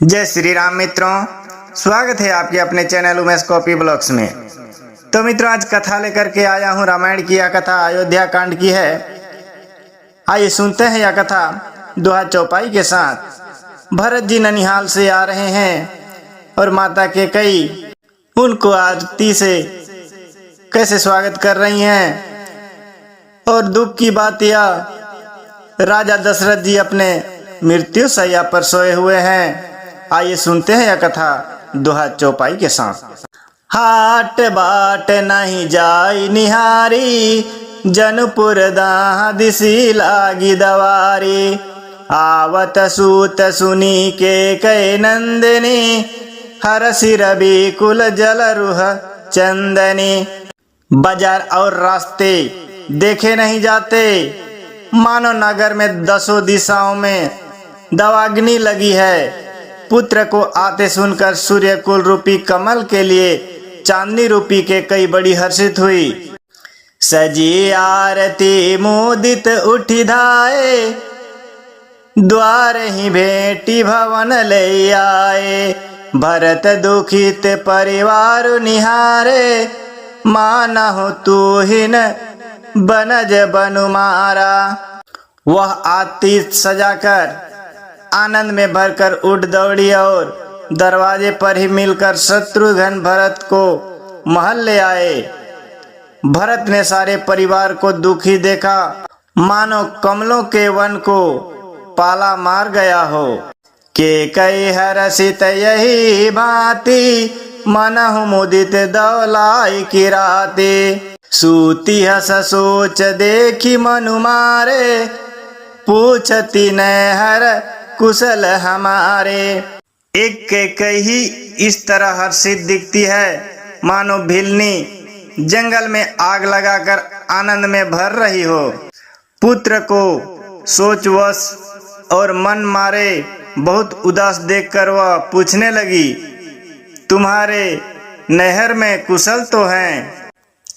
जय श्री राम मित्रों, स्वागत है आपके अपने चैनल उमेश कॉपी ब्लॉग्स में। तो मित्रों, आज कथा लेकर के आया हूँ। रामायण की यह कथा अयोध्या कांड की है। आइए सुनते हैं यह कथा दोहा चौपाई के साथ। भरत जी ननिहाल से आ रहे हैं और माता कैकेयी उनको आरती से कैसे स्वागत कर रही हैं। और दुख की बात यह, राजा दशरथ जी अपने मृत्यु शैया पर सोए हुए हैं। आइए सुनते हैं यह कथा दोहा चौपाई के साथ। हाट बाट नहीं जाई निहारी, जनपुर दाह दिसी लागी दवारी। आवत सूत सुनी के कै नंदिनी, हर सिर कुल जल रुह चंदनी। बाजार और रास्ते देखे नहीं जाते, मानो नगर में दसों दिशाओं में दवाग्नि लगी है। पुत्र को आते सुनकर सूर्य कुल रूपी कमल के लिए चांदनी रूपी कैकेयी बड़ी हर्षित हुई। सजी आरती मोदित उठी धाए, द्वार ही भेटी भवन ले आए। भरत दुखित परिवार निहारे, मानहु तू हिन बनज बनु मारा। वह आरती सजाकर आनंद में भरकर उठ दौड़ी और दरवाजे पर ही मिलकर शत्रुघ्न भरत को महल ले आए। भरत ने सारे परिवार को दुखी देखा, मानो कमलों के वन को पाला मार गया हो। कैकेयी हर्षित यही भांति, मनहु मुदित दौलाई की राती। सूती हस सोच देखी मनु मारे, पूछती नैहर कुशल हमारे। एक कैकेयी इस तरह हर्षित दिखती है, मानो भिलनी जंगल में आग लगाकर आनंद में भर रही हो। पुत्र को सोचवश और मन मारे बहुत उदास देखकर वह पूछने लगी, तुम्हारे नैहर में कुशल तो हैं?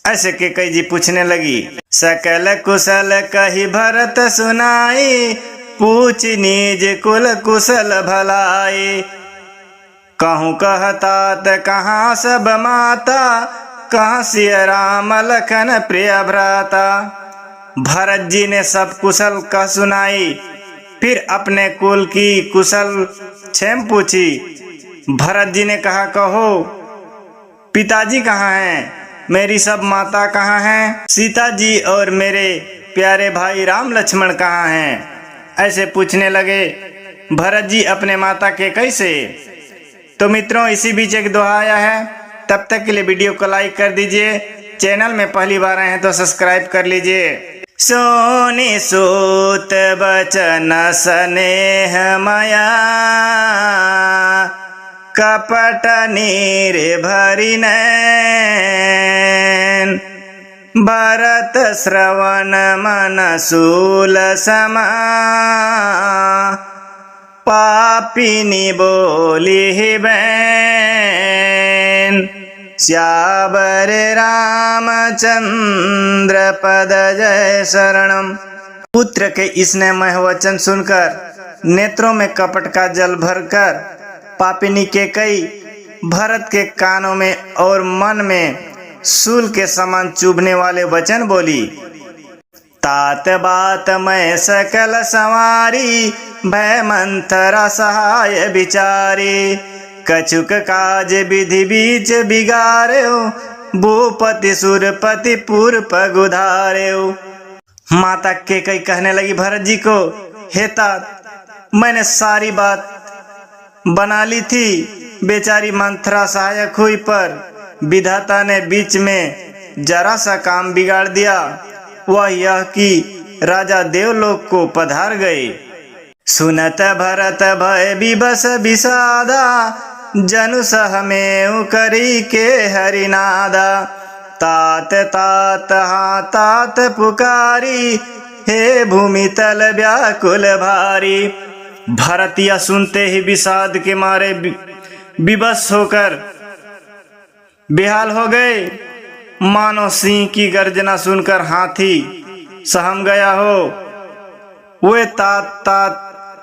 ऐसे कैकेयी जी पूछने लगी। सकल कुशल कही भरत सुनाई, पूछ निज कुल कुशल भलाई। कहूँ कहतात कहाँ सब माता, कहाँ सिय राम लखन प्रिय भ्राता। भरत जी ने सब कुशल कह सुनाई, फिर अपने कुल की कुशल क्षेम पूछी। भरत जी ने कहा, कहो पिताजी कहाँ हैं? मेरी सब माता कहाँ हैं? सीता जी और मेरे प्यारे भाई राम लक्ष्मण कहाँ हैं? ऐसे पूछने लगे भरत जी अपने माता कैकेयी से। तो मित्रों, इसी बीच एक दोहा आया है। तब तक के लिए वीडियो को लाइक कर दीजिए। चैनल में पहली बार आए हैं तो सब्सक्राइब कर लीजिए। सोनी सूत बचन स्नेह माया, कपट नीर भरी नैन। भरत श्रवण मन सूल समा, पापिनी बोली बैन। श्यावर रामचंद्र पद जय शरणम। पुत्र के स्नेहमय वचन सुनकर नेत्रों में कपट का जल भरकर पापिनी कैकेयी भरत के कानों में और मन में सूल के समान चुभने वाले वचन बोली। तात बात मैं सकल संवारी, भय मंथरा सहाय विचारी। कछुक काज विधि बीच बिगाड़ो, भूपति सुरपति पूर्व गुधार्यो। माता कैकेयी कहने लगी भरत जी को, हे तात, मैंने सारी बात बना ली थी, बेचारी मंथरा सहायक हुई, पर विधाता ने बीच में जरा सा काम बिगाड़ दिया। वह यह कि राजा देवलोक को पधार गए। सुनत भरत भय विवश विषादा, जनु सह में करी के हरिनादा। तात तात हाँ तात पुकारी, हे भूमि तल व्याकुल भारी। भरत यह सुनते ही विषाद के मारे विवश होकर बेहाल हो गए, मानो सिंह की गर्जना सुनकर हाथी सहम गया हो। वे तात तात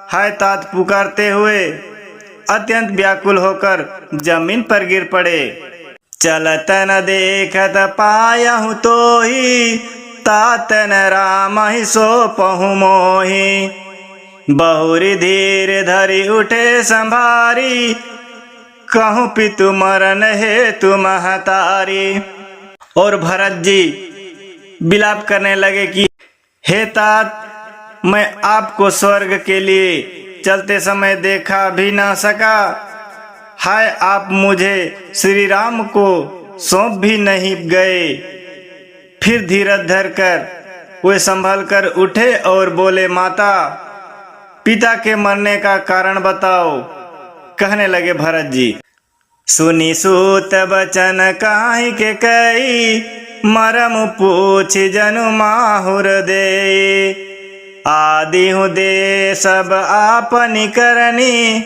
हाय तात पुकारते हुए अत्यंत व्याकुल होकर जमीन पर गिर पड़े। चलत न देखत पायहु तोहि, तातन राम ही सौंपहु मोहि। बहुरी धीर धरि उठे संभारी, कहूँ पितु मरण हेतु महतारी। और भरत जी विलाप करने लगे कि हे तात, मैं आपको स्वर्ग के लिए चलते समय देखा भी ना सका। हाय, आप मुझे श्री राम को सौंप भी नहीं गए। फिर धीरज धरकर वे संभल कर उठे और बोले, माता, पिता के मरने का कारण बताओ। कहने लगे भरत जी, सुनी सूत बचन काहि के कई, मरम पूछ जनु माहुर दे। आदि हूँ दे सब आपनि करनी,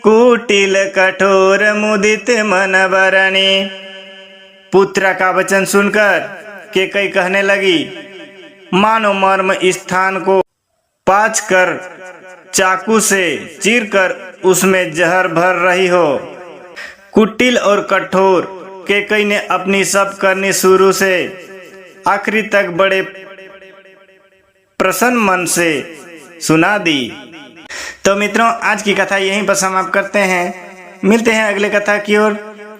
कुटिल कठोर मुदित मन बरनी। पुत्र का वचन सुनकर कैकेयी कहने लगी, मानो मर्म स्थान को पाँच कर चाकू से चीरकर उसमें जहर भर रही हो। कुटिल और कठोर कैकेयी ने अपनी सब करनी शुरू से आखिरी तक बड़े प्रसन्न मन से सुना दी। तो मित्रों, आज की कथा यहीं पर समाप्त करते हैं। मिलते हैं अगले कथा की ओर।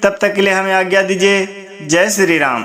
तब तक के लिए हमें आज्ञा दीजिए। जय श्री राम।